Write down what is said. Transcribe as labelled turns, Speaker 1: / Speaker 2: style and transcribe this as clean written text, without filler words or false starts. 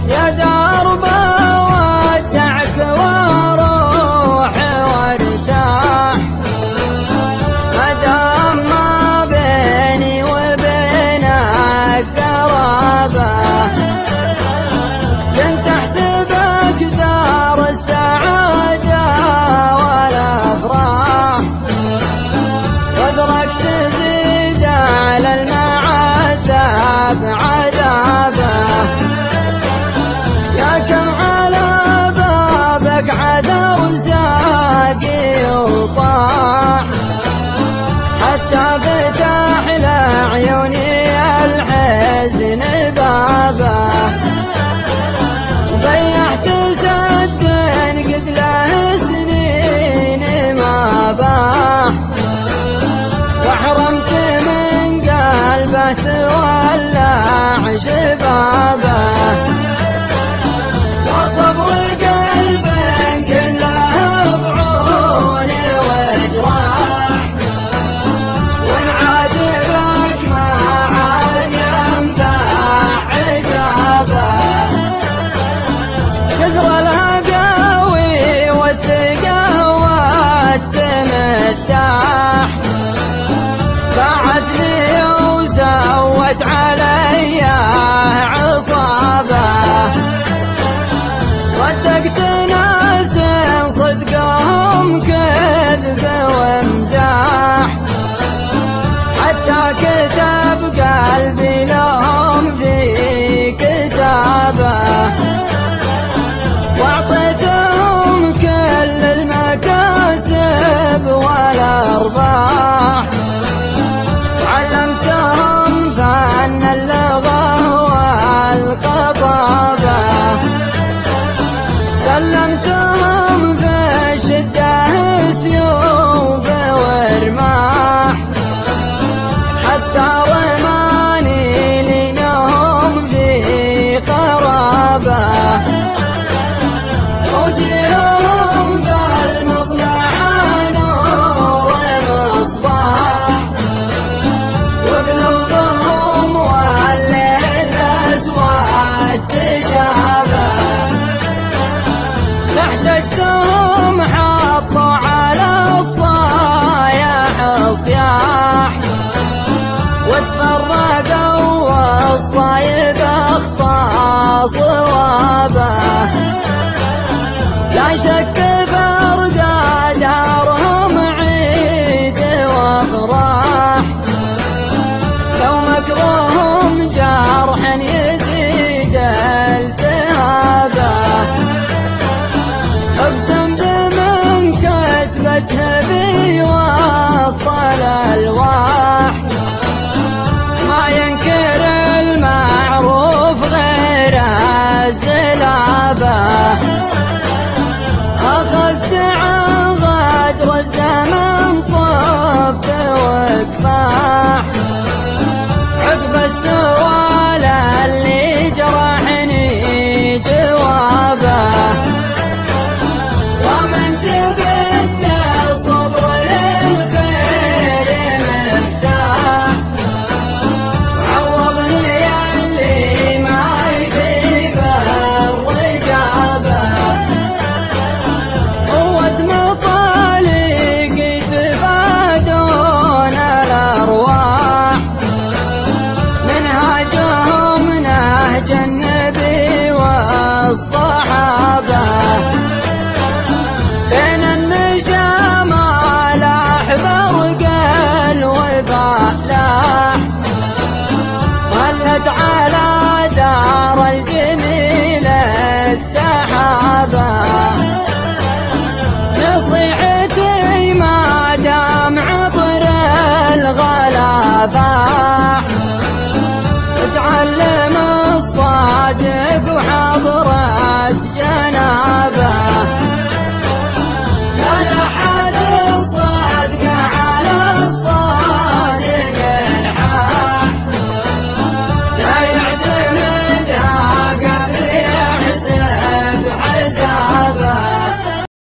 Speaker 1: يا درب ودعك واروح وارتاح، مدام ما بيني وبينك قرابة. كنت احسبك دار السعادة والافراح، قدرك تزيد على المعذب عذابه. يا كم على بابك عذا وساقي وطاح، حتى فتح لعيوني الحزن بابه. ضيعت سد قد له سنين ما باح، واحرمت من قلبه تولع شبابه. وصبر قلب كله ضعون وجراح، وان عاتبك ما عاد ينفع عتابه. كثر الهقاوي والثقة والتمتاح، باعتني وسوت علي عصابة. صدقت ناس صدقهم كذب وامزاح، حتى كتب قلبي لهم في كتابه. واعطيتهم كل المكاسب والارباح، وعلمتهم فن اللغة والخطابة. سلمتهم في الشدة سيوف ورماح، حتى رماني لينهم في خرابة. وجيههم بالمصلحة نور مصباح، وقلوبهم والليل أسود تشابه. احتجتهم حطوا على الصايح صياح، وتفرقوا والصايب اخطا صوابه. لا شك فرق دارهم عيد وافراح، لو مكروهم جرح يزيد التهابه. اقسم بمن كتبته في وسط الالواح، ما ينكر المعروف غير الزلابه. أخذت عن غدر الزمن طب وكفاح، عقب السؤال اللي جرحني جوابه. ومن تبدى صبر للخير مفتاح، وعوضني اللي ما يجيب الرجابه. مطالق تفادون الأرواح، منهاجهم نهج النبي والصحابة. بين النشامى لاح برق الوفاء لاح، ظلت على دار الجميل السحابة. نصيحتي ما دام عطر الغرام